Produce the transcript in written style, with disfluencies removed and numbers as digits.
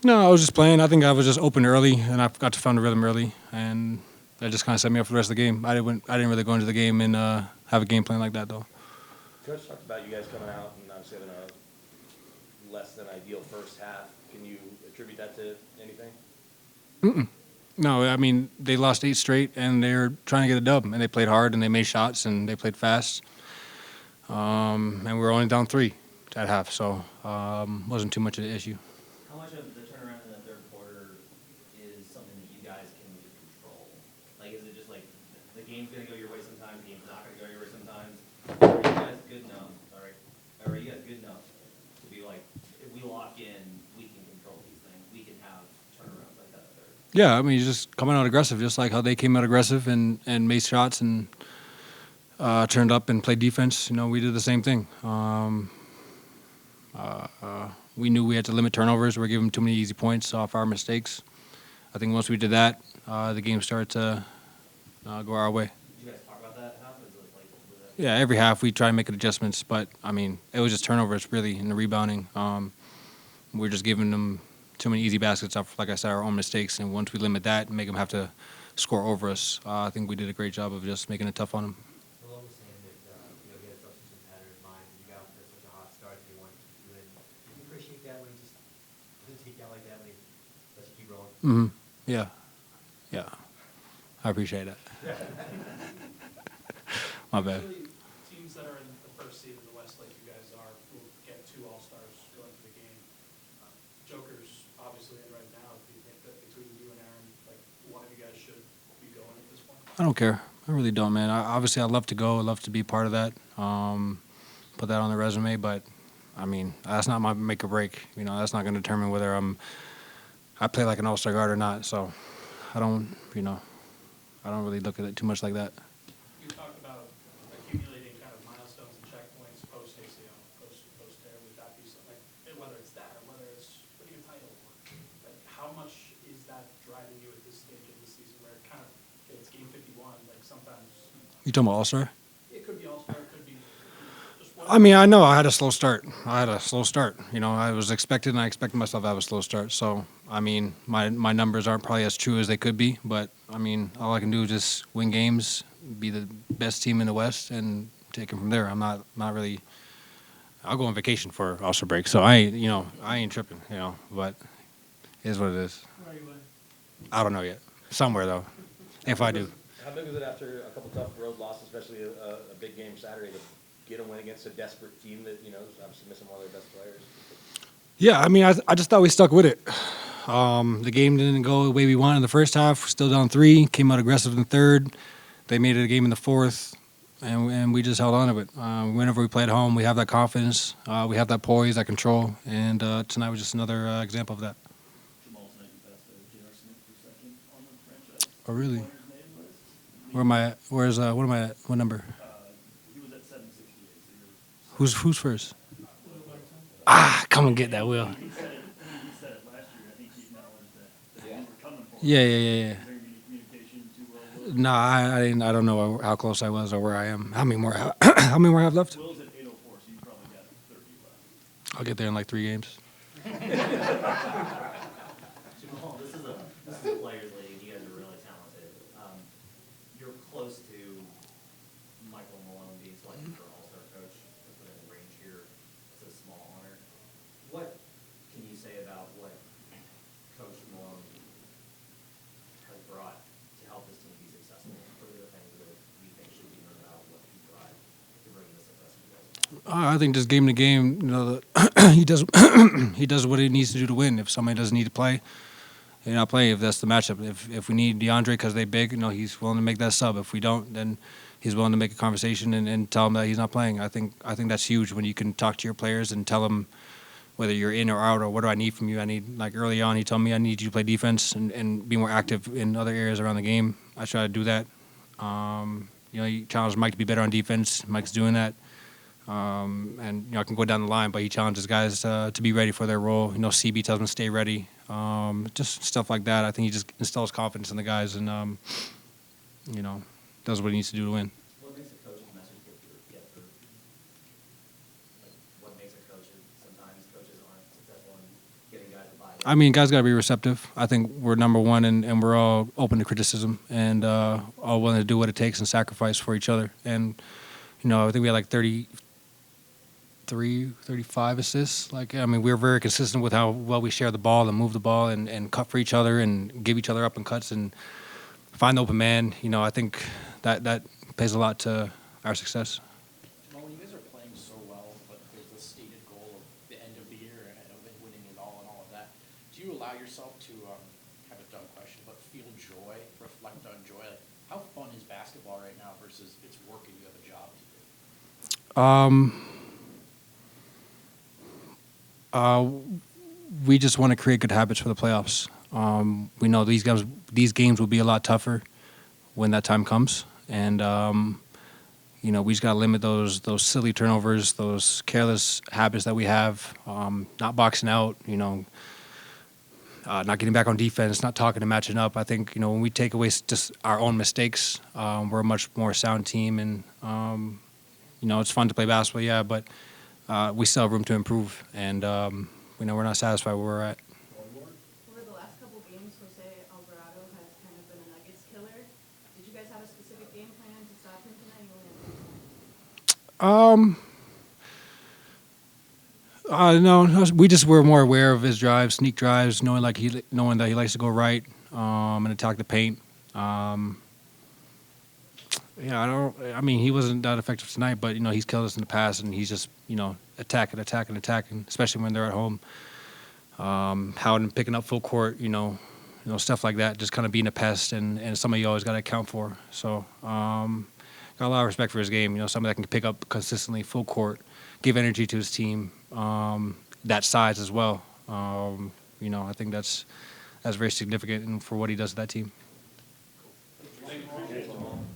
No, I was just playing. I think I was just open early, and I got to find the rhythm early, and that just kind of set me up for the rest of the game. I didn't really go into the game and have a game plan like that, though. Coach talked about you guys coming out and obviously having a less than ideal first half. Can you attribute that to anything? No, I mean, they lost 8 straight, and they're trying to get a dub, and they played hard, and they made shots, and they played fast. And we were only down 3 at half, so wasn't too much of an issue. How much of the turnaround in the third quarter is something that you guys can control? Like, is it just like the game's going to go your way sometimes, the game's not going to go your way sometimes? Or are you guys good enough? Or are you guys good enough to be like, if we lock in, we can control these things. We can have turnarounds like that. Yeah, I mean, just coming out aggressive, just like how they came out aggressive and made shots and turned up and played defense. You know, we did the same thing. We knew we had to limit turnovers. We were giving too many easy points off our mistakes. I think once we did that, the game started to go our way. Did you guys talk about that half? Is it like, was that... Yeah, every half we try to make adjustments, but I mean, it was just turnovers really in the rebounding. We were just giving them too many easy baskets off, like I said, our own mistakes. And once we limit that and make them have to score over us, I think we did a great job of just making it tough on them. Along was saying that he had substance in pattern in mind, and you got off to such a hot start that he wanted to do it. Do you appreciate that when he just doesn't take out like that when he lets you keep rolling? Mm-hmm. Yeah, I appreciate that. My bad. Usually, teams that are in the first seed in the West, like you guys are, will get 2 All-Stars going to the game. Joker's obviously in right now. Do you think that between you and Aaron, like one of you guys should be going at this point? I don't care. I really don't, man. Obviously, I'd love to go. I'd love to be part of that. Put that on the resume, but I mean, that's not my make or break. You know, that's not going to determine whether I play like an all-star guard or not. So I don't really look at it too much like that. You talked about accumulating kind of milestones and checkpoints post ACL, post tear. Would that be something like whether it's that or whether it's winning a title? Like how much is that driving you at this stage of the season where it kind of it's game 51? Like sometimes You talking about all-star? it could be all-star, it could be just one. I mean, I know I had a slow start. You know, I was expected, and I expected myself to have a slow start. So, I mean, my numbers aren't probably as true as they could be. But, I mean, all I can do is just win games, be the best team in the West, and take it from there. I'm not really – I'll go on vacation for All-Star break. So, I ain't tripping, But it is what it is. Where are you in? I don't know yet. Somewhere, though, if I do. How big was it after a couple tough road losses, especially a big game Saturday, to get a win against a desperate team that, is obviously missing one of their best players? Yeah, I mean, I just thought we stuck with it. The game didn't go the way we wanted in the first half. Still down 3. Came out aggressive in the third. They made it a game in the fourth, and we just held on to it. Whenever we play at home, we have that confidence. We have that poise, that control, and tonight was just another example of that. Jamal tonight you passed J.R. Smith for second on the franchise. Oh, really? Players made list. Where am I? What am I at? What number? He was at 768. Who's first? Come and get that, Will. He said it last year. I think he acknowledged that we're coming for him. Yeah. Is there any communication too well? No, I don't know how close I was or where I am. How many more? How many more I have left? Will's at 804, so you probably got 30 left. I'll get there in like 3 games. Jamal, this is a players' league. You guys are really talented. You're close to Michael Malone being selected for All-Star coach within the range here. It's a small honor. What can you say about what Coach Malone has brought to help this team be successful? What are the things that you think should be known about what he brought to bring the success to you guys? I think just game to game, he does he does what he needs to do to win. If somebody doesn't need to play, they're not playing. If that's the matchup, if we need DeAndre because they big, he's willing to make that sub. If we don't, then he's willing to make a conversation and tell them that he's not playing. I think that's huge when you can talk to your players and tell them whether you're in or out or what do I need from you. I need, like early on, he told me I need you to play defense and be more active in other areas around the game. I try to do that. He challenged Mike to be better on defense. Mike's doing that. I can go down the line, but he challenges guys to be ready for their role. CB tells them to stay ready. Just stuff like that. I think he just instills confidence in the guys and, does what he needs to do to win. What makes a coach's message get through? Like, what makes a coach? Sometimes coaches aren't successful in getting guys to buy I mean, guys got to be receptive. I think we're number one, and we're all open to criticism and all willing to do what it takes and sacrifice for each other. And, I think we had like 33, 35 assists. We're very consistent with how well we share the ball and move the ball and cut for each other and give each other up in cuts and find the open man. I think that pays a lot to our success. Jamal, when you guys are playing so well, but there's the stated goal of the end of the year and winning it all and all of that, do you allow yourself to have a dumb question, but feel joy, reflect on joy? Like, how fun is basketball right now versus it's work and you have a job to do? We just want to create good habits for the playoffs. We know these games will be a lot tougher when that time comes, and we just gotta limit those silly turnovers, those careless habits that we have. Not boxing out, not getting back on defense, not talking and matching up. I think when we take away just our own mistakes, we're a much more sound team, and it's fun to play basketball, yeah, but we still have room to improve, and we're not satisfied where we're at. Over the last couple games, Jose Alvarado has kind of been a Nuggets killer. Did you guys have a specific game plan to stop him tonight? No, we just were more aware of his drives, sneak drives, knowing that he likes to go right and attack the paint. He wasn't that effective tonight, but he's killed us in the past, and he's just attacking, especially when they're at home. Howden picking up full court, stuff like that, just kind of being a pest, and somebody you always got to account for. So got a lot of respect for his game. Somebody that can pick up consistently full court, give energy to his team, that size as well. I think that's very significant for what he does to that team.